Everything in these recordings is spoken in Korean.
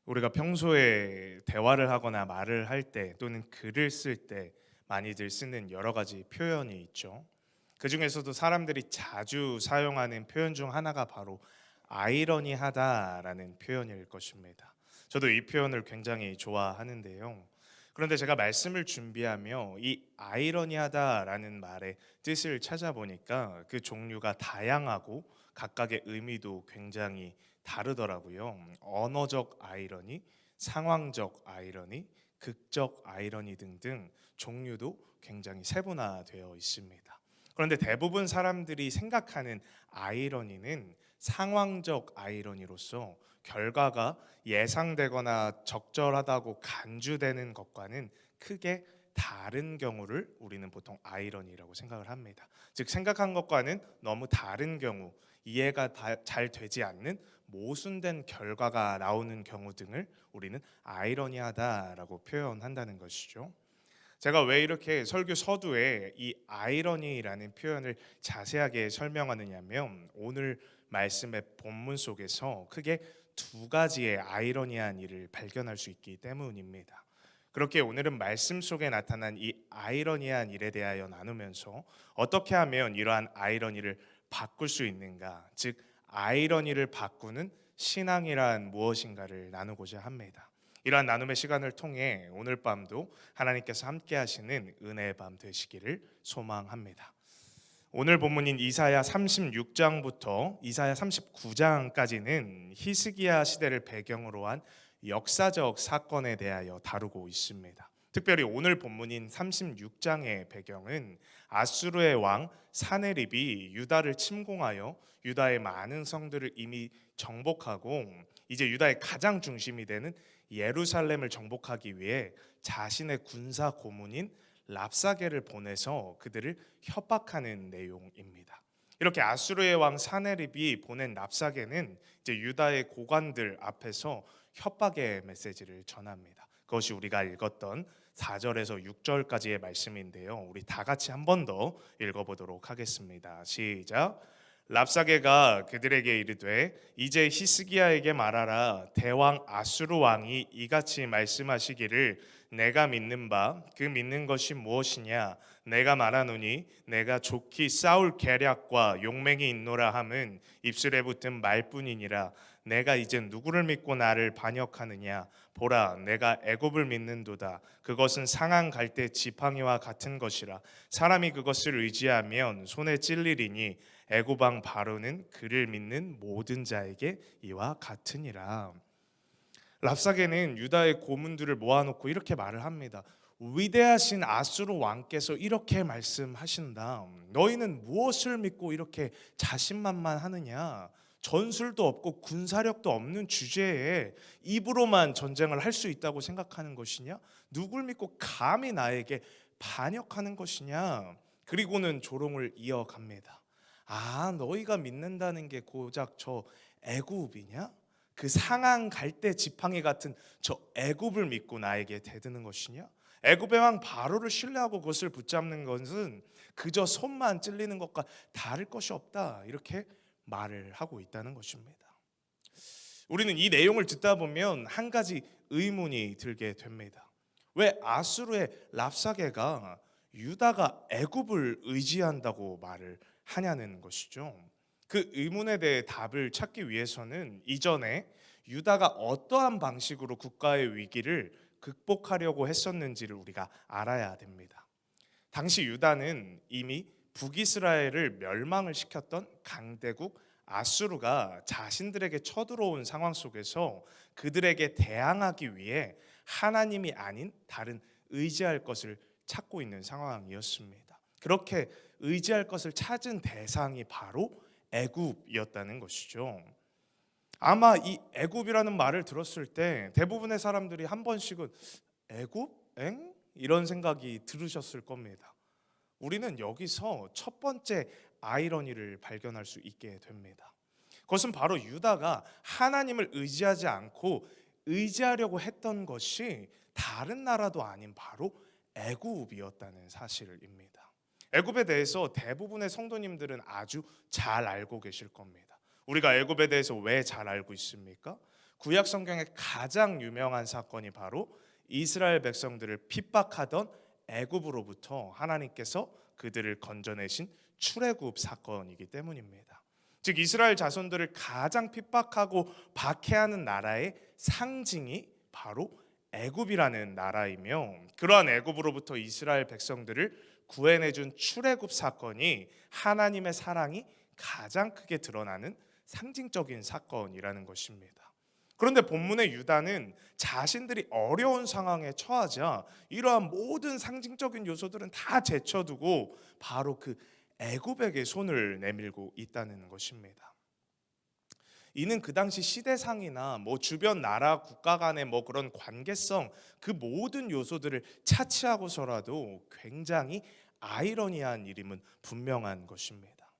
우리가 평소에 대화를 하거나 말을 할 때 또는 글을 쓸 때 많이들 쓰는 여러 가지 표현이 있죠. 그 중에서도 사람들이 자주 사용하는 표현 중 하나가 바로 아이러니하다라는 표현일 것입니다. 저도 이 표현을 굉장히 좋아하는데요. 그런데 제가 말씀을 준비하며 이 아이러니하다라는 말의 뜻을 찾아보니까 그 종류가 다양하고 각각의 의미도 굉장히 다르더라고요. 언어적 아이러니, 상황적 아이러니, 극적 아이러니 등등 종류도 굉장히 세분화되어 있습니다. 그런데 대부분 사람들이 생각하는 아이러니는 상황적 아이러니로서 결과가 예상되거나 적절하다고 간주되는 것과는 크게 다른 경우를 우리는 보통 아이러니라고 생각을 합니다. 즉 생각한 것과는 너무 다른 경우, 이해가 잘 되지 않는 모순된 결과가 나오는 경우 등을 우리는 아이러니하다라고 표현한다는 것이죠. 제가 왜 이렇게 설교 서두에 이 아이러니라는 표현을 자세하게 설명하느냐면 오늘 말씀의 본문 속에서 크게 두 가지의 아이러니한 일을 발견할 수 있기 때문입니다. 그렇게 오늘은 말씀 속에 나타난 이 아이러니한 일에 대하여 나누면서 어떻게 하면 이러한 아이러니를 바꿀 수 있는가, 즉 아이러니를 바꾸는 신앙이란 무엇인가를 나누고자 합니다. 이러한 나눔의 시간을 통해 오늘 밤도 하나님께서 함께 하시는 은혜의 밤 되시기를 소망합니다. 오늘 본문인 이사야 36장부터 이사야 39장까지는 히스기야 시대를 배경으로 한 역사적 사건에 대하여 다루고 있습니다. 특별히 오늘 본문인 36장의 배경은 아수르의 왕 사네립이 유다를 침공하여 유다의 많은 성들을 이미 정복하고 이제 유다의 가장 중심이 되는 예루살렘을 정복하기 위해 자신의 군사 고문인 랍사게를 보내서 그들을 협박하는 내용입니다. 이렇게 아수르의 왕 사네립이 보낸 랍사게는 이제 유다의 고관들 앞에서 협박의 메시지를 전합니다. 그것이 우리가 읽었던 4절에서 6절까지의 말씀인데요. 우리 다 같이 한 번 더 읽어보도록 하겠습니다. 시작. 랍사게가 그들에게 이르되 이제 히스기야에게 말하라. 대왕 아수르 왕이 이같이 말씀하시기를 내가 믿는 바 그 믿는 것이 무엇이냐. 내가 말하노니 내가 좋기 싸울 계략과 용맹이 있노라 함은 입술에 붙은 말뿐이니라. 내가 이제 누구를 믿고 나를 반역하느냐. 보라 내가 애굽을 믿는도다. 그것은 상한 갈대 지팡이와 같은 것이라. 사람이 그것을 의지하면 손에 찔리리니 애굽 왕 바로는 그를 믿는 모든 자에게 이와 같으니라. 랍사게는 유다의 고문들을 모아놓고 이렇게 말을 합니다. 위대하신 아수르 왕께서 이렇게 말씀하신다. 너희는 무엇을 믿고 이렇게 자신만만하느냐? 전술도 없고 군사력도 없는 주제에 입으로만 전쟁을 할 수 있다고 생각하는 것이냐? 누굴 믿고 감히 나에게 반역하는 것이냐? 그리고는 조롱을 이어갑니다. 아, 너희가 믿는다는 게 고작 저 애굽이냐? 그 상한 갈대 지팡이 같은 저 애굽을 믿고 나에게 대드는 것이냐? 애굽의 왕 바로를 신뢰하고 그것을 붙잡는 것은 그저 손만 찔리는 것과 다를 것이 없다. 이렇게 말을 하고 있다는 것입니다. 우리는 이 내용을 듣다 보면 한 가지 의문이 들게 됩니다. 왜 아수르의 랍사게가 유다가 애굽을 의지한다고 말을 하냐는 것이죠. 그 의문에 대해 답을 찾기 위해서는 이전에 유다가 어떠한 방식으로 국가의 위기를 극복하려고 했었는지를 우리가 알아야 됩니다. 당시 유다는 이미 북이스라엘을 멸망을 시켰던 강대국 아수르가 자신들에게 쳐들어온 상황 속에서 그들에게 대항하기 위해 하나님이 아닌 다른 의지할 것을 찾고 있는 상황이었습니다. 그렇게 의지할 것을 찾은 대상이 바로 애굽이었다는 것이죠. 아마 이 애굽이라는 말을 들었을 때 대부분의 사람들이 한 번씩은 애굽? 엥? 이런 생각이 들으셨을 겁니다. 우리는 여기서 첫 번째 아이러니를 발견할 수 있게 됩니다. 그것은 바로 유다가 하나님을 의지하지 않고 의지하려고 했던 것이 다른 나라도 아닌 바로 애굽이었다는 사실입니다. 애굽에 대해서 대부분의 성도님들은 아주 잘 알고 계실 겁니다. 우리가 애굽에 대해서 왜 잘 알고 있습니까? 구약 성경의 가장 유명한 사건이 바로 이스라엘 백성들을 핍박하던 애굽으로부터 하나님께서 그들을 건져내신 출애굽 사건이기 때문입니다. 즉 이스라엘 자손들을 가장 핍박하고 박해하는 나라의 상징이 바로 애굽이라는 나라이며, 그러한 애굽으로부터 이스라엘 백성들을 구해내준 출애굽 사건이 하나님의 사랑이 가장 크게 드러나는 상징적인 사건이라는 것입니다. 그런데 본문의 유다는 자신들이 어려운 상황에 처하자 이러한 모든 상징적인 요소들은 다 제쳐두고 바로 그 애굽에게 손을 내밀고 있다는 것입니다. 이는 그 당시 시대상이나 주변 나라 국가 간의 그런 관계성, 그 모든 요소들을 차치하고서라도 굉장히 아이러니한 일임은 분명한 것입니다.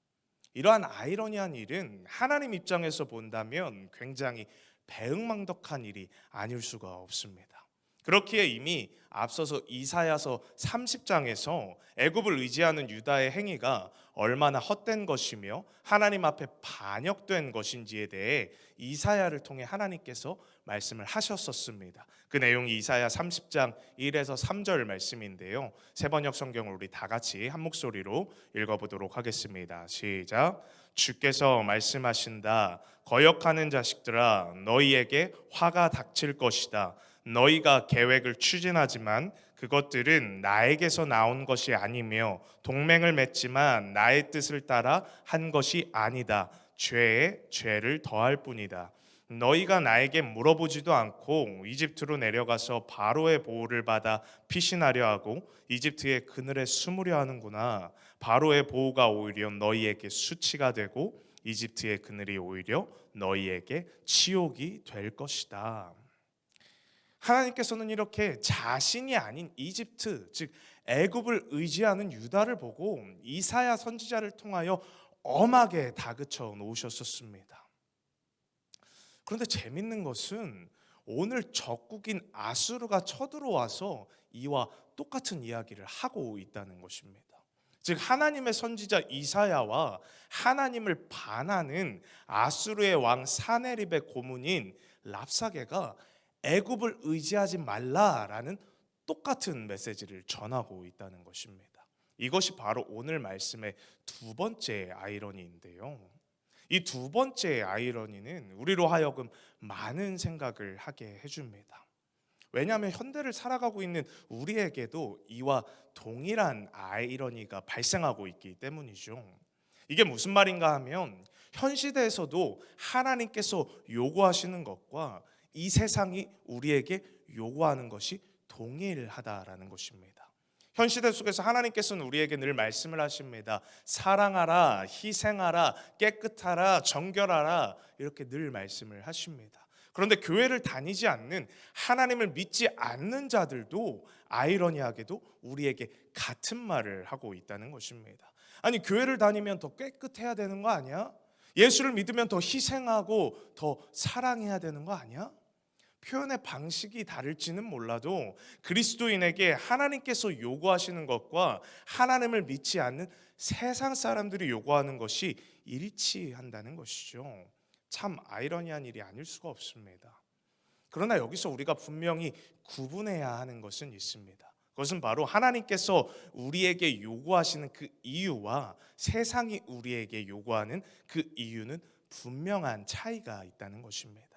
이러한 아이러니한 일은 하나님 입장에서 본다면 굉장히 배은망덕한 일이 아닐 수가 없습니다. 그렇기에 이미 앞서서 이사야서 30장에서 애굽을 의지하는 유다의 행위가 얼마나 헛된 것이며 하나님 앞에 반역된 것인지에 대해 이사야를 통해 하나님께서 말씀을 하셨었습니다. 그 내용이 이사야 30장 1에서 3절 말씀인데요. 세번역 성경을 우리 다 같이 한 목소리로 읽어보도록 하겠습니다. 시작. 주께서 말씀하신다. 거역하는 자식들아, 너희에게 화가 닥칠 것이다. 너희가 계획을 추진하지만 그것들은 나에게서 나온 것이 아니며 동맹을 맺지만 나의 뜻을 따라 한 것이 아니다. 죄에 죄를 더할 뿐이다. 너희가 나에게 물어보지도 않고 이집트로 내려가서 바로의 보호를 받아 피신하려 하고 이집트의 그늘에 숨으려 하는구나. 바로의 보호가 오히려 너희에게 수치가 되고 이집트의 그늘이 오히려 너희에게 치욕이 될 것이다. 하나님께서는 이렇게 자신이 아닌 이집트, 즉 애굽을 의지하는 유다를 보고 이사야 선지자를 통하여 엄하게 다그쳐 놓으셨었습니다. 그런데 재밌는 것은 오늘 적국인 아수르가 쳐들어와서 이와 똑같은 이야기를 하고 있다는 것입니다. 즉 하나님의 선지자 이사야와 하나님을 반하는 아수르의 왕 사네립의 고문인 랍사게가 애굽을 의지하지 말라라는 똑같은 메시지를 전하고 있다는 것입니다. 이것이 바로 오늘 말씀의 두 번째 아이러니인데요. 이 두 번째 아이러니는 우리로 하여금 많은 생각을 하게 해줍니다. 왜냐하면 현대를 살아가고 있는 우리에게도 이와 동일한 아이러니가 발생하고 있기 때문이죠. 이게 무슨 말인가 하면 현 시대에서도 하나님께서 요구하시는 것과 이 세상이 우리에게 요구하는 것이 동일하다라는 것입니다. 현 시대 속에서 하나님께서는 우리에게 늘 말씀을 하십니다. 사랑하라, 희생하라, 깨끗하라, 정결하라, 이렇게 늘 말씀을 하십니다. 그런데 교회를 다니지 않는, 하나님을 믿지 않는 자들도 아이러니하게도 우리에게 같은 말을 하고 있다는 것입니다. 아니, 교회를 다니면 더 깨끗해야 되는 거 아니야? 예수를 믿으면 더 희생하고 더 사랑해야 되는 거 아니야? 표현의 방식이 다를지는 몰라도 그리스도인에게 하나님께서 요구하시는 것과 하나님을 믿지 않는 세상 사람들이 요구하는 것이 일치한다는 것이죠. 참 아이러니한 일이 아닐 수가 없습니다. 그러나 여기서 우리가 분명히 구분해야 하는 것은 있습니다. 그것은 바로 하나님께서 우리에게 요구하시는 그 이유와 세상이 우리에게 요구하는 그 이유는 분명한 차이가 있다는 것입니다.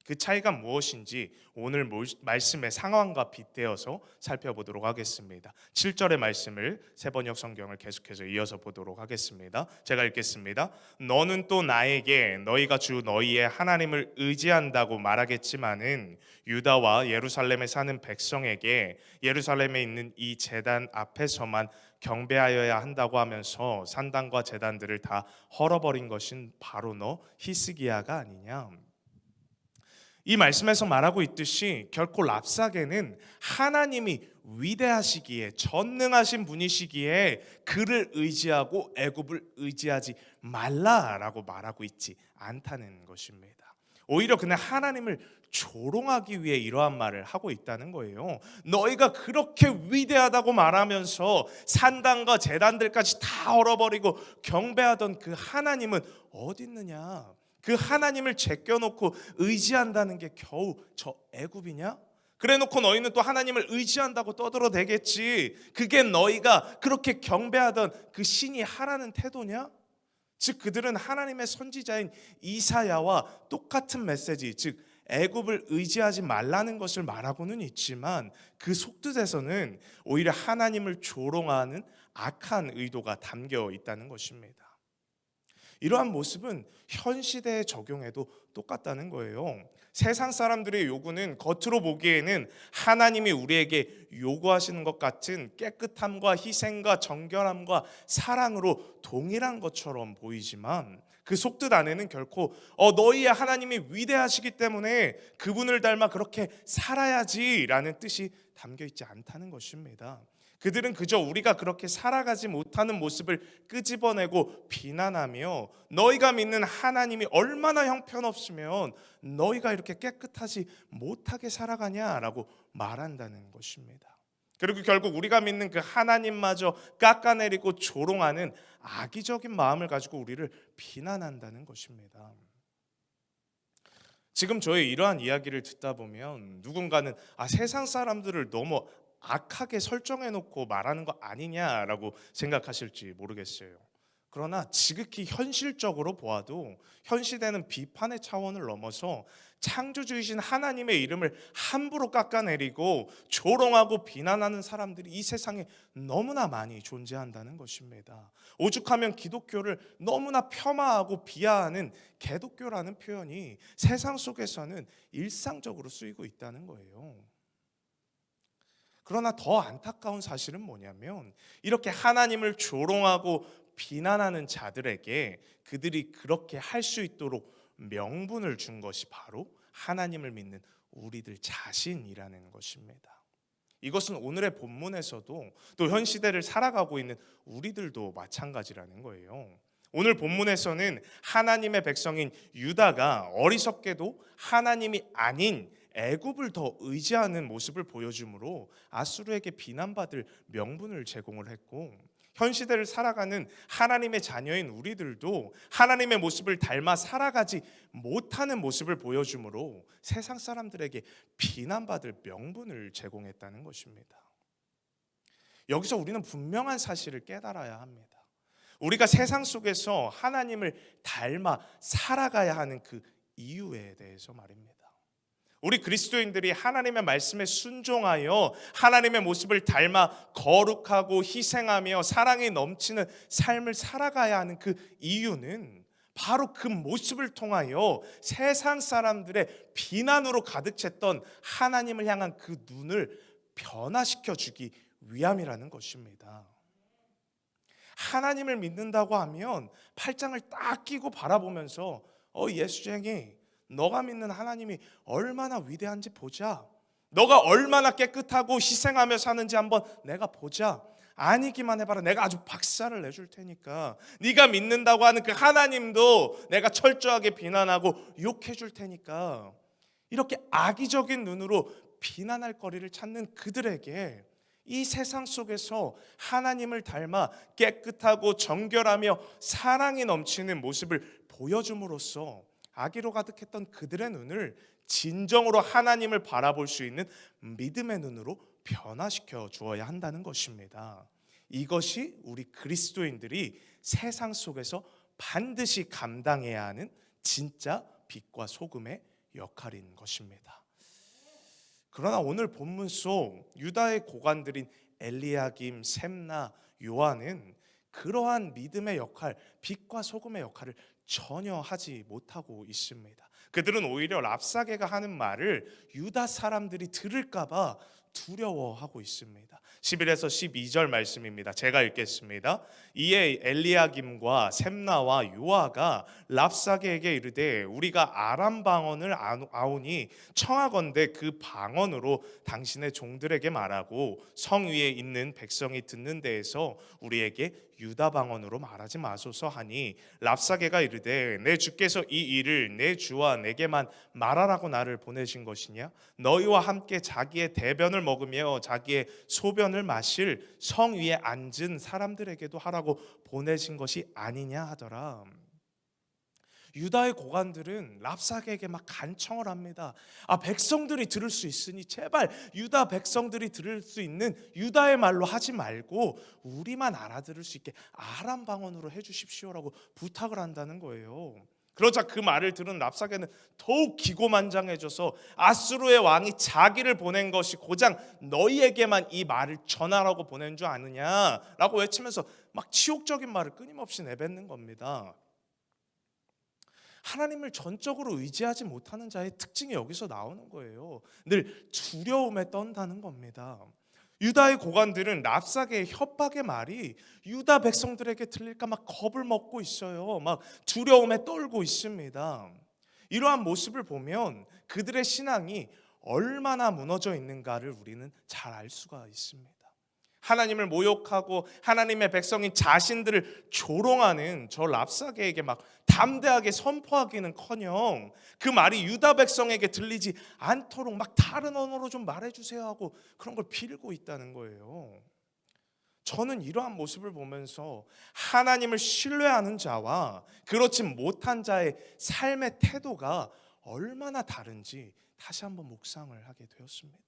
그 차이가 무엇인지 오늘 말씀의 상황과 빗대어서 살펴보도록 하겠습니다. 7절의 말씀을 세번역 성경을 계속해서 이어서 보도록 하겠습니다. 제가 읽겠습니다. 너는 또 나에게 너희가 주 너희의 하나님을 의지한다고 말하겠지만은 유다와 예루살렘에 사는 백성에게 예루살렘에 있는 이 제단 앞에서만 경배하여야 한다고 하면서 산당과 제단들을 다 헐어버린 것은 바로 너 히스기야가 아니냐. 이 말씀에서 말하고 있듯이 결코 랍사게는 하나님이 위대하시기에, 전능하신 분이시기에 그를 의지하고 애굽을 의지하지 말라라고 말하고 있지 않다는 것입니다. 오히려 그는 하나님을 조롱하기 위해 이러한 말을 하고 있다는 거예요. 너희가 그렇게 위대하다고 말하면서 산당과 제단들까지 다 얼어버리고 경배하던 그 하나님은 어디 있느냐? 그 하나님을 제껴놓고 의지한다는 게 겨우 저 애굽이냐? 그래놓고 너희는 또 하나님을 의지한다고 떠들어대겠지. 그게 너희가 그렇게 경배하던 그 신이 하라는 태도냐? 즉 그들은 하나님의 선지자인 이사야와 똑같은 메시지, 즉 애굽을 의지하지 말라는 것을 말하고는 있지만 그 속뜻에서는 오히려 하나님을 조롱하는 악한 의도가 담겨 있다는 것입니다. 이러한 모습은 현 시대에 적용해도 똑같다는 거예요. 세상 사람들의 요구는 겉으로 보기에는 하나님이 우리에게 요구하시는 것 같은 깨끗함과 희생과 정결함과 사랑으로 동일한 것처럼 보이지만 그 속뜻 안에는 결코 너희의 하나님이 위대하시기 때문에 그분을 닮아 그렇게 살아야지라는 뜻이 담겨 있지 않다는 것입니다. 그들은 그저 우리가 그렇게 살아가지 못하는 모습을 끄집어내고 비난하며 너희가 믿는 하나님이 얼마나 형편없으면 너희가 이렇게 깨끗하지 못하게 살아가냐라고 말한다는 것입니다. 그리고 결국 우리가 믿는 그 하나님마저 깎아내리고 조롱하는 악의적인 마음을 가지고 우리를 비난한다는 것입니다. 지금 저의 이러한 이야기를 듣다 보면 누군가는 세상 사람들을 너무 악하게 설정해 놓고 말하는 거 아니냐라고 생각하실지 모르겠어요. 그러나 지극히 현실적으로 보아도 현 시대는 비판의 차원을 넘어서 창조주이신 하나님의 이름을 함부로 깎아내리고 조롱하고 비난하는 사람들이 이 세상에 너무나 많이 존재한다는 것입니다. 오죽하면 기독교를 너무나 폄하하고 비하하는 개독교라는 표현이 세상 속에서는 일상적으로 쓰이고 있다는 거예요. 그러나 더 안타까운 사실은 뭐냐면 이렇게 하나님을 조롱하고 비난하는 자들에게 그들이 그렇게 할 수 있도록 명분을 준 것이 바로 하나님을 믿는 우리들 자신이라는 것입니다. 이것은 오늘의 본문에서도 또 현 시대를 살아가고 있는 우리들도 마찬가지라는 거예요. 오늘 본문에서는 하나님의 백성인 유다가 어리석게도 하나님이 아닌 애굽을 더 의지하는 모습을 보여주므로 아수르에게 비난받을 명분을 제공을 했고, 현 시대를 살아가는 하나님의 자녀인 우리들도 하나님의 모습을 닮아 살아가지 못하는 모습을 보여주므로 세상 사람들에게 비난받을 명분을 제공했다는 것입니다. 여기서 우리는 분명한 사실을 깨달아야 합니다. 우리가 세상 속에서 하나님을 닮아 살아가야 하는 그 이유에 대해서 말입니다. 우리 그리스도인들이 하나님의 말씀에 순종하여 하나님의 모습을 닮아 거룩하고 희생하며 사랑이 넘치는 삶을 살아가야 하는 그 이유는 바로 그 모습을 통하여 세상 사람들의 비난으로 가득 찼던 하나님을 향한 그 눈을 변화시켜 주기 위함이라는 것입니다. 하나님을 믿는다고 하면 팔짱을 딱 끼고 바라보면서 예수쟁이, 너가 믿는 하나님이 얼마나 위대한지 보자. 너가 얼마나 깨끗하고 희생하며 사는지 한번 내가 보자. 아니기만 해봐라. 내가 아주 박살을 내줄 테니까. 네가 믿는다고 하는 그 하나님도 내가 철저하게 비난하고 욕해 줄 테니까. 이렇게 악의적인 눈으로 비난할 거리를 찾는 그들에게 이 세상 속에서 하나님을 닮아 깨끗하고 정결하며 사랑이 넘치는 모습을 보여줌으로써 악의로 가득했던 그들의 눈을 진정으로 하나님을 바라볼 수 있는 믿음의 눈으로 변화시켜 주어야 한다는 것입니다. 이것이 우리 그리스도인들이 세상 속에서 반드시 감당해야 하는 진짜 빛과 소금의 역할인 것입니다. 그러나 오늘 본문 속 유다의 고관들인 엘리야김, 셈나, 요한은 그러한 믿음의 역할, 빛과 소금의 역할을 전혀 하지 못하고 있습니다. 그들은 오히려 랍사게가 하는 말을 유다 사람들이 들을까 봐 두려워하고 있습니다. 11에서 12절 말씀입니다. 제가 읽겠습니다. 이에 엘리야김과 셈나와 요아가 랍사게에게 이르되 우리가 아람 방언을 아오니 청하건대 그 방언으로 당신의 종들에게 말하고 성 위에 있는 백성이 듣는 데에서 우리에게 유다 방언으로 말하지 마소서 하니 랍사게가 이르되 내 주께서 이 일을 내 주와 내게만 말하라고 나를 보내신 것이냐? 너희와 함께 자기의 대변을 먹으며 자기의 소변을 마실 성 위에 앉은 사람들에게도 하라고 보내신 것이 아니냐 하더라. 유다의 고관들은 랍사게에게 막 간청을 합니다. 백성들이 들을 수 있으니 제발 유다 백성들이 들을 수 있는 유다의 말로 하지 말고 우리만 알아들을 수 있게 아람 방언으로 해주십시오라고 부탁을 한다는 거예요. 그러자 그 말을 들은 랍사게는 더욱 기고만장해져서 아수르의 왕이 자기를 보낸 것이 고장 너희에게만 이 말을 전하라고 보낸 줄 아느냐라고 외치면서 막 치욕적인 말을 끊임없이 내뱉는 겁니다. 하나님을 전적으로 의지하지 못하는 자의 특징이 여기서 나오는 거예요. 늘 두려움에 떤다는 겁니다. 유다의 고관들은 랍사게의 협박의 말이 유다 백성들에게 들릴까 막 겁을 먹고 있어요. 막 두려움에 떨고 있습니다. 이러한 모습을 보면 그들의 신앙이 얼마나 무너져 있는가를 우리는 잘 알 수가 있습니다. 하나님을 모욕하고 하나님의 백성인 자신들을 조롱하는 저 랍사게에게 막 담대하게 선포하기는커녕 그 말이 유다 백성에게 들리지 않도록 막 다른 언어로 좀 말해주세요 하고 그런 걸 빌고 있다는 거예요. 저는 이러한 모습을 보면서 하나님을 신뢰하는 자와 그렇지 못한 자의 삶의 태도가 얼마나 다른지 다시 한번 묵상을 하게 되었습니다.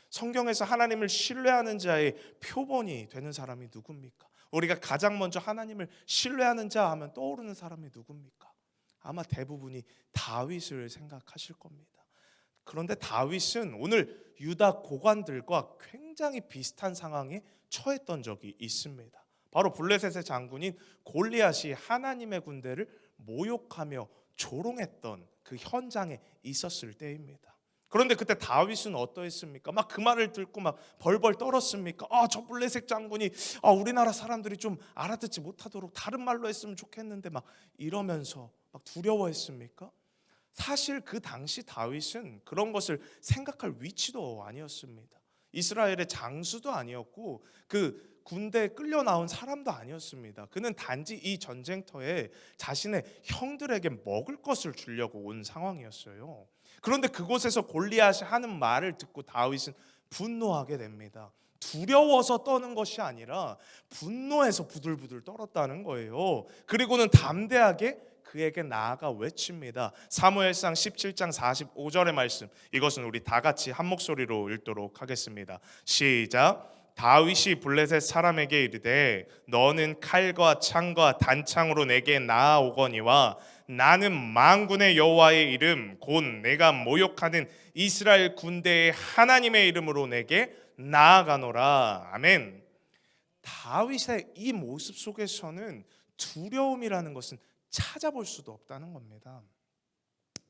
성경에서 하나님을 신뢰하는 자의 표본이 되는 사람이 누굽니까? 우리가 가장 먼저 하나님을 신뢰하는 자 하면 떠오르는 사람이 누굽니까? 아마 대부분이 다윗을 생각하실 겁니다. 그런데 다윗은 오늘 유다 고관들과 굉장히 비슷한 상황에 처했던 적이 있습니다. 바로 블레셋의 장군인 골리앗이 하나님의 군대를 모욕하며 조롱했던 그 현장에 있었을 때입니다. 그런데 그때 다윗은 어떠했습니까? 막 그 말을 듣고 막 벌벌 떨었습니까? 저 블레셋 장군이 우리나라 사람들이 좀 알아듣지 못하도록 다른 말로 했으면 좋겠는데 막 이러면서 막 두려워했습니까? 사실 그 당시 다윗은 그런 것을 생각할 위치도 아니었습니다. 이스라엘의 장수도 아니었고 그 군대에 끌려 나온 사람도 아니었습니다. 그는 단지 이 전쟁터에 자신의 형들에게 먹을 것을 주려고 온 상황이었어요. 그런데 그곳에서 골리앗이 하는 말을 듣고 다윗은 분노하게 됩니다. 두려워서 떠는 것이 아니라 분노해서 부들부들 떨었다는 거예요. 그리고는 담대하게 그에게 나아가 외칩니다. 사무엘상 17장 45절의 말씀, 이것은 우리 다 같이 한 목소리로 읽도록 하겠습니다. 시작. 다윗이 블레셋 사람에게 이르되 너는 칼과 창과 단창으로 내게 나아오거니와 나는 만군의 여호와의 이름 곧 내가 모욕하는 이스라엘 군대의 하나님의 이름으로 내게 나아가노라. 아멘. 다윗의 이 모습 속에서는 두려움이라는 것은 찾아볼 수도 없다는 겁니다.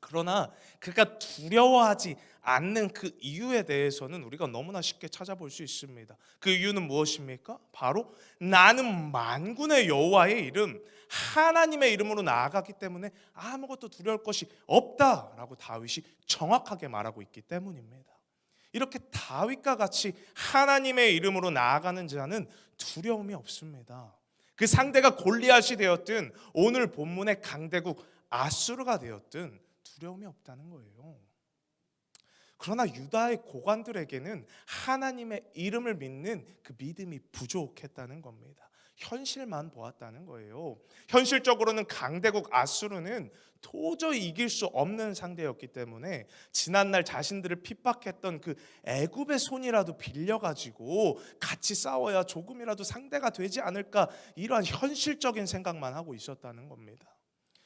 그러나 그가 두려워하지 않는 그 이유에 대해서는 우리가 너무나 쉽게 찾아볼 수 있습니다. 그 이유는 무엇입니까? 바로 나는 만군의 여호와의 이름, 하나님의 이름으로 나아가기 때문에 아무것도 두려울 것이 없다라고 다윗이 정확하게 말하고 있기 때문입니다. 이렇게 다윗과 같이 하나님의 이름으로 나아가는 자는 두려움이 없습니다. 그 상대가 골리앗이 되었든 오늘 본문의 강대국 아수르가 되었든 두려움이 없다는 거예요. 그러나 유다의 고관들에게는 하나님의 이름을 믿는 그 믿음이 부족했다는 겁니다. 현실만 보았다는 거예요. 현실적으로는 강대국 아수르는 도저히 이길 수 없는 상대였기 때문에 지난날 자신들을 핍박했던 그 애굽의 손이라도 빌려가지고 같이 싸워야 조금이라도 상대가 되지 않을까, 이러한 현실적인 생각만 하고 있었다는 겁니다.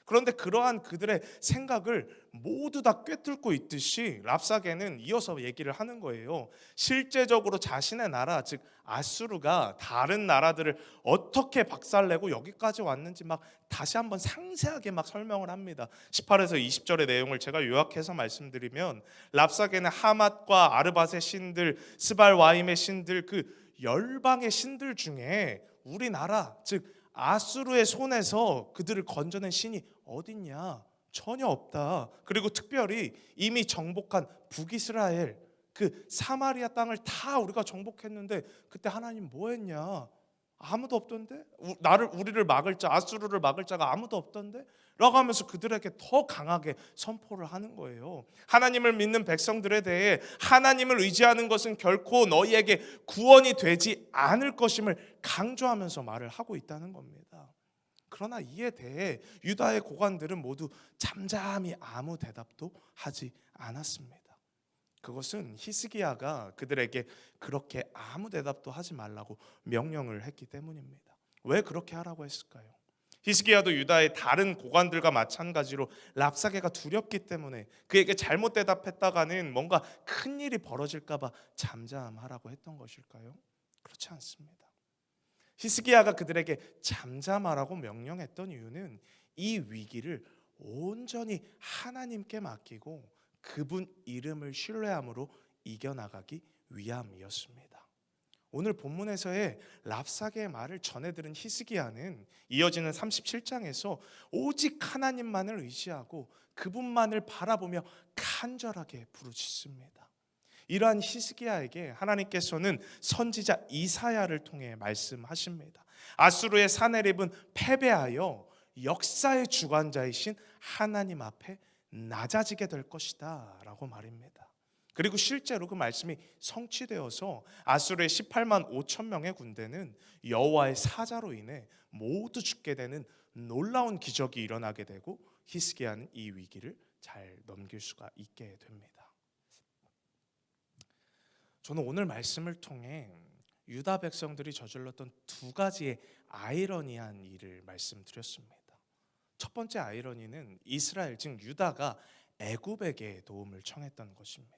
그런데 그러한 그들의 생각을 모두 다 꿰뚫고 있듯이 랍사게는 이어서 얘기를 하는 거예요. 실제적으로 자신의 나라, 즉 아수르가 다른 나라들을 어떻게 박살내고 여기까지 왔는지 막 다시 한번 상세하게 막 설명을 합니다. 18에서 20절의 내용을 제가 요약해서 말씀드리면, 랍사게는 하맛과 아르밧의 신들, 스발와임의 신들, 그 열방의 신들 중에 우리나라, 즉 아수르의 손에서 그들을 건져낸 신이 어딨냐? 전혀 없다. 그리고 특별히 이미 정복한 북이스라엘, 그 사마리아 땅을 다 우리가 정복했는데 그때 하나님 뭐 했냐? 아무도 없던데? 우리를 막을 자, 아수르를 막을 자가 아무도 없던데? 라고 하면서 그들에게 더 강하게 선포를 하는 거예요. 하나님을 믿는 백성들에 대해 하나님을 의지하는 것은 결코 너희에게 구원이 되지 않을 것임을 강조하면서 말을 하고 있다는 겁니다. 그러나 이에 대해 유다의 고관들은 모두 잠잠히 아무 대답도 하지 않았습니다. 그것은 히스기야가 그들에게 그렇게 아무 대답도 하지 말라고 명령을 했기 때문입니다. 왜 그렇게 하라고 했을까요? 히스기야도 유다의 다른 고관들과 마찬가지로 랍사게가 두렵기 때문에 그에게 잘못 대답했다가는 뭔가 큰 일이 벌어질까 봐 잠잠하라고 했던 것일까요? 그렇지 않습니다. 히스기야가 그들에게 잠잠하라고 명령했던 이유는 이 위기를 온전히 하나님께 맡기고 그분 이름을 신뢰함으로 이겨나가기 위함이었습니다. 오늘 본문에서의 랍사게의 말을 전해들은 히스기야는 이어지는 37장에서 오직 하나님만을 의지하고 그분만을 바라보며 간절하게 부르짖습니다. 이러한 히스기야에게 하나님께서는 선지자 이사야를 통해 말씀하십니다. 아수르의 사네립은 패배하여 역사의 주관자이신 하나님 앞에 낮아지게 될 것이다 라고 말입니다. 그리고 실제로 그 말씀이 성취되어서 아수르의 18만 5천 명의 군대는 여호와의 사자로 인해 모두 죽게 되는 놀라운 기적이 일어나게 되고 히스기야는 이 위기를 잘 넘길 수가 있게 됩니다. 저는 오늘 말씀을 통해 유다 백성들이 저질렀던 두 가지의 아이러니한 일을 말씀드렸습니다. 첫 번째 아이러니는 이스라엘 즉 유다가 애굽에게 도움을 청했던 것입니다.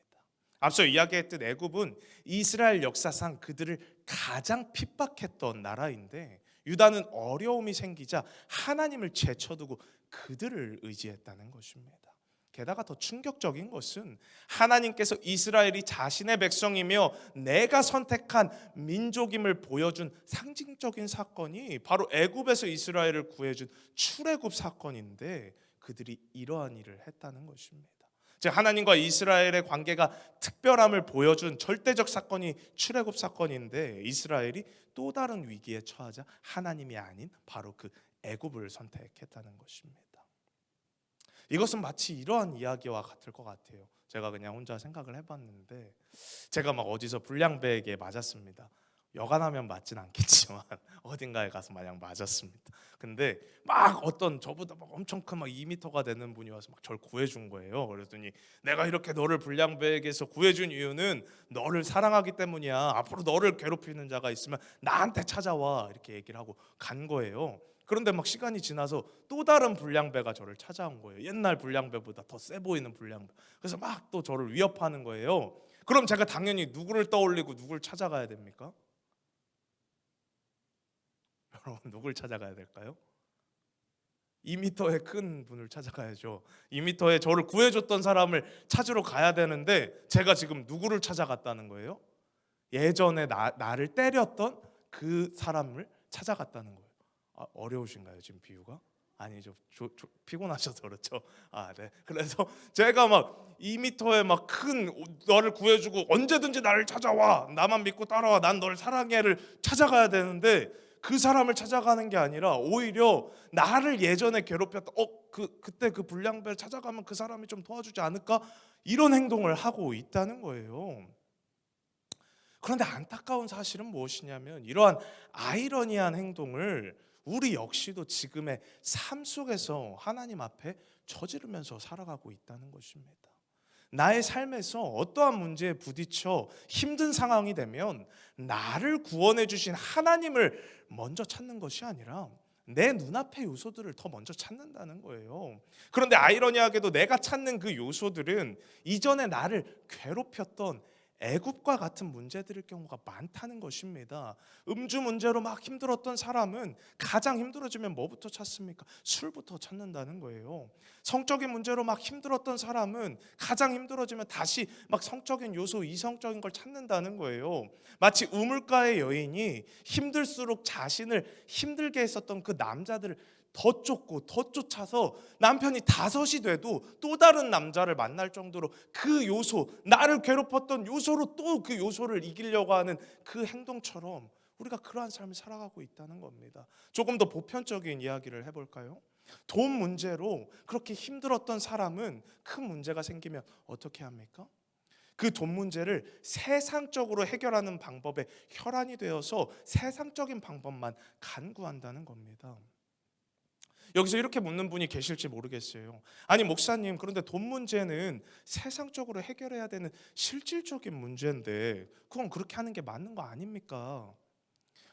앞서 이야기했듯 애굽은 이스라엘 역사상 그들을 가장 핍박했던 나라인데 유다는 어려움이 생기자 하나님을 제쳐두고 그들을 의지했다는 것입니다. 게다가 더 충격적인 것은 하나님께서 이스라엘이 자신의 백성이며 내가 선택한 민족임을 보여준 상징적인 사건이 바로 애굽에서 이스라엘을 구해준 출애굽 사건인데 그들이 이러한 일을 했다는 것입니다. 즉 하나님과 이스라엘의 관계가 특별함을 보여준 절대적 사건이 출애굽 사건인데 이스라엘이 또 다른 위기에 처하자 하나님이 아닌 바로 그 애굽을 선택했다는 것입니다. 이것은 마치 이러한 이야기와 같을 것 같아요. 제가 그냥 혼자 생각을 해봤는데 제가 막 어디서 불량배에게 맞았습니다. 여간하면 맞진 않겠지만 어딘가에 가서 마냥 맞았습니다. 근데 막 어떤 저보다 막 엄청 큰 막 2m가 되는 분이 와서 막 저를 구해준 거예요. 그랬더니 내가 이렇게 너를 불량배에게서 구해준 이유는 너를 사랑하기 때문이야. 앞으로 너를 괴롭히는 자가 있으면 나한테 찾아와 이렇게 얘기를 하고 간 거예요. 그런데 막 시간이 지나서 또 다른 불량배가 저를 찾아온 거예요. 옛날 불량배보다 더 세 보이는 불량배. 그래서 막 또 저를 위협하는 거예요. 그럼 제가 당연히 누구를 떠올리고 누굴 찾아가야 됩니까? 여러분 누굴 찾아가야 될까요? 2m의 큰 분을 찾아가야죠. 2m의 저를 구해줬던 사람을 찾으러 가야 되는데 제가 지금 누구를 찾아갔다는 거예요? 예전에 나를 때렸던 그 사람을 찾아갔다는 거예요. 어려우신가요 지금 비유가? 아니죠. 피곤하셔서 그렇죠. 네. 그래서 제가 막 2m의 막 큰 너를 구해주고 언제든지 나를 찾아와. 나만 믿고 따라와. 난 널 사랑해를 찾아가야 되는데 그 사람을 찾아가는 게 아니라 오히려 나를 예전에 괴롭혔던 그때 그 불량배를 찾아가면 그 사람이 좀 도와주지 않을까? 이런 행동을 하고 있다는 거예요. 그런데 안타까운 사실은 무엇이냐면 이러한 아이러니한 행동을 우리 역시도 지금의 삶 속에서 하나님 앞에 저지르면서 살아가고 있다는 것입니다. 나의 삶에서 어떠한 문제에 부딪혀 힘든 상황이 되면 나를 구원해 주신 하나님을 먼저 찾는 것이 아니라 내 눈앞의 요소들을 더 먼저 찾는다는 거예요. 그런데 아이러니하게도 내가 찾는 그 요소들은 이전에 나를 괴롭혔던 애굽과 같은 문제들일 경우가 많다는 것입니다. 음주 문제로 막 힘들었던 사람은 가장 힘들어지면 뭐부터 찾습니까? 술부터 찾는다는 거예요. 성적인 문제로 막 힘들었던 사람은 가장 힘들어지면 다시 막 성적인 요소, 이성적인 걸 찾는다는 거예요. 마치 우물가의 여인이 힘들수록 자신을 힘들게 했었던 그 남자들을 더 쫓고 더 쫓아서 남편이 5이 돼도 또 다른 남자를 만날 정도로 그 요소, 나를 괴롭혔던 요소로 또 그 요소를 이기려고 하는 그 행동처럼 우리가 그러한 삶을 살아가고 있다는 겁니다. 조금 더 보편적인 이야기를 해볼까요? 돈 문제로 그렇게 힘들었던 사람은 큰 문제가 생기면 어떻게 합니까? 그 돈 문제를 세상적으로 해결하는 방법에 혈안이 되어서 세상적인 방법만 간구한다는 겁니다. 여기서 이렇게 묻는 분이 계실지 모르겠어요. 아니 목사님, 그런데 돈 문제는 세상적으로 해결해야 되는 실질적인 문제인데 그건 그렇게 하는 게 맞는 거 아닙니까?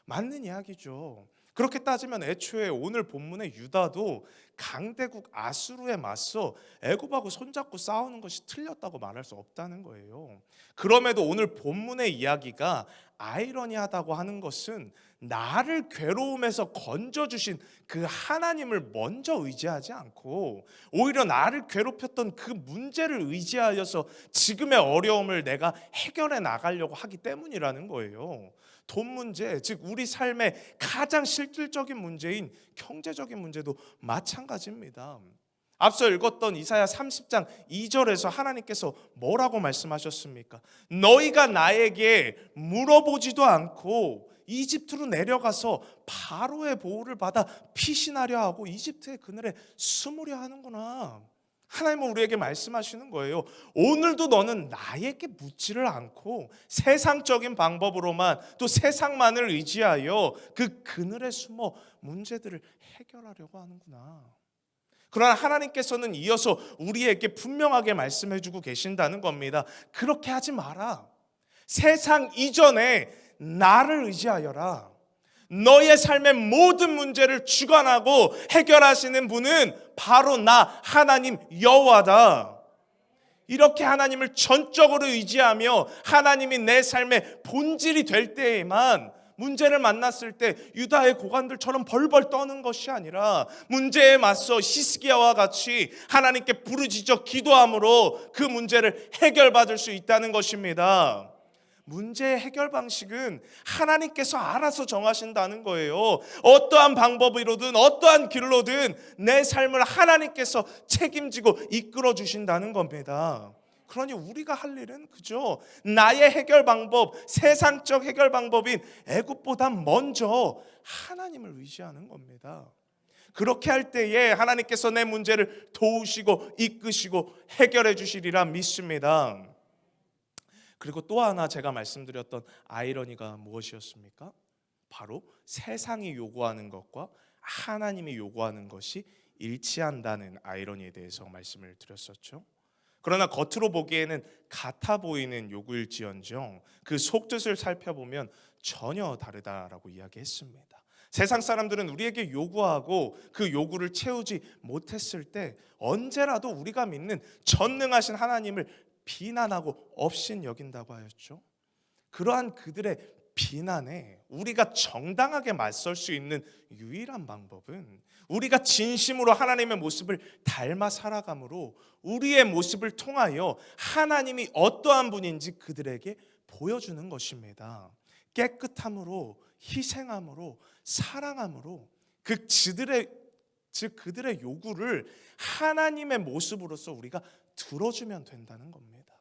맞는 이야기죠. 그렇게 따지면 애초에 오늘 본문의 유다도 강대국 아수르에 맞서 애굽하고 손잡고 싸우는 것이 틀렸다고 말할 수 없다는 거예요. 그럼에도 오늘 본문의 이야기가 아이러니하다고 하는 것은 나를 괴로움에서 건져주신 그 하나님을 먼저 의지하지 않고 오히려 나를 괴롭혔던 그 문제를 의지하여서 지금의 어려움을 내가 해결해 나가려고 하기 때문이라는 거예요. 돈 문제, 즉 우리 삶의 가장 실질적인 문제인 경제적인 문제도 마찬가지입니다. 앞서 읽었던 이사야 30장 2절에서 하나님께서 뭐라고 말씀하셨습니까? 너희가 나에게 물어보지도 않고 이집트로 내려가서 바로의 보호를 받아 피신하려 하고 이집트의 그늘에 숨으려 하는구나. 하나님은 우리에게 말씀하시는 거예요. 오늘도 너는 나에게 묻지를 않고 세상적인 방법으로만 또 세상만을 의지하여 그 그늘에 숨어 문제들을 해결하려고 하는구나. 그러나 하나님께서는 이어서 우리에게 분명하게 말씀해주고 계신다는 겁니다. 그렇게 하지 마라. 세상 이전에 나를 의지하여라. 너의 삶의 모든 문제를 주관하고 해결하시는 분은 바로 나 하나님 여호와다. 이렇게 하나님을 전적으로 의지하며 하나님이 내 삶의 본질이 될 때에만 문제를 만났을 때 유다의 고관들처럼 벌벌 떠는 것이 아니라 문제에 맞서 히스기야와 같이 하나님께 부르짖어 기도함으로 그 문제를 해결받을 수 있다는 것입니다. 문제의 해결 방식은 하나님께서 알아서 정하신다는 거예요. 어떠한 방법으로든 어떠한 길로든 내 삶을 하나님께서 책임지고 이끌어 주신다는 겁니다. 그러니 우리가 할 일은 그죠, 나의 해결 방법, 세상적 해결 방법인 애굽보다 먼저 하나님을 의지하는 겁니다. 그렇게 할 때에 하나님께서 내 문제를 도우시고 이끄시고 해결해 주시리라 믿습니다. 그리고 또 하나 제가 말씀드렸던 아이러니가 무엇이었습니까? 바로 세상이 요구하는 것과 하나님이 요구하는 것이 일치한다는 아이러니에 대해서 말씀을 드렸었죠. 그러나 겉으로 보기에는 같아 보이는 요구일지언정 그 속뜻을 살펴보면 전혀 다르다라고 이야기했습니다. 세상 사람들은 우리에게 요구하고 그 요구를 채우지 못했을 때 언제라도 우리가 믿는 전능하신 하나님을 비난하고 업신 여긴다고 하였죠. 그러한 그들의 비난에 우리가 정당하게 맞설 수 있는 유일한 방법은 우리가 진심으로 하나님의 모습을 닮아 살아감으로 우리의 모습을 통하여 하나님이 어떠한 분인지 그들에게 보여주는 것입니다. 깨끗함으로, 희생함으로, 사랑함으로 그들의 요구를 하나님의 모습으로서 우리가 들어주면 된다는 겁니다.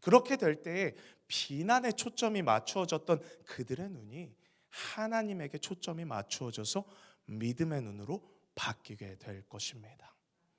그렇게 될 때에 비난에 초점이 맞추어졌던 그들의 눈이 하나님에게 초점이 맞추어져서 믿음의 눈으로 바뀌게 될 것입니다.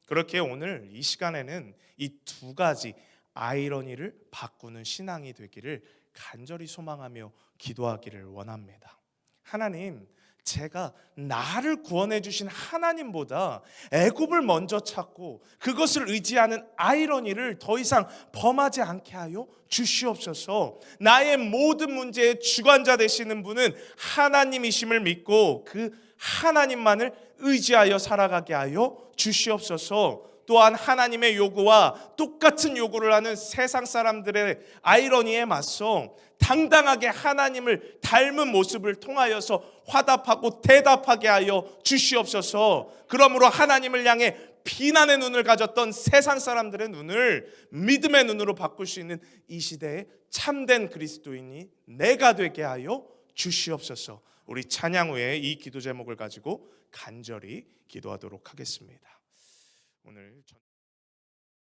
그렇게 오늘 이 시간에는 이 두 가지 아이러니를 바꾸는 신앙이 되기를 간절히 소망하며 기도하기를 원합니다. 하나님, 제가 나를 구원해 주신 하나님보다 애굽을 먼저 찾고 그것을 의지하는 아이러니를 더 이상 범하지 않게 하여 주시옵소서. 나의 모든 문제의 주관자 되시는 분은 하나님이심을 믿고 그 하나님만을 의지하여 살아가게 하여 주시옵소서. 또한 하나님의 요구와 똑같은 요구를 하는 세상 사람들의 아이러니에 맞서 당당하게 하나님을 닮은 모습을 통하여서 화답하고 대답하게 하여 주시옵소서. 그러므로 하나님을 향해 비난의 눈을 가졌던 세상 사람들의 눈을 믿음의 눈으로 바꿀 수 있는 이 시대의 참된 그리스도인이 내가 되게 하여 주시옵소서. 우리 찬양 후에 이 기도 제목을 가지고 간절히 기도하도록 하겠습니다. 오늘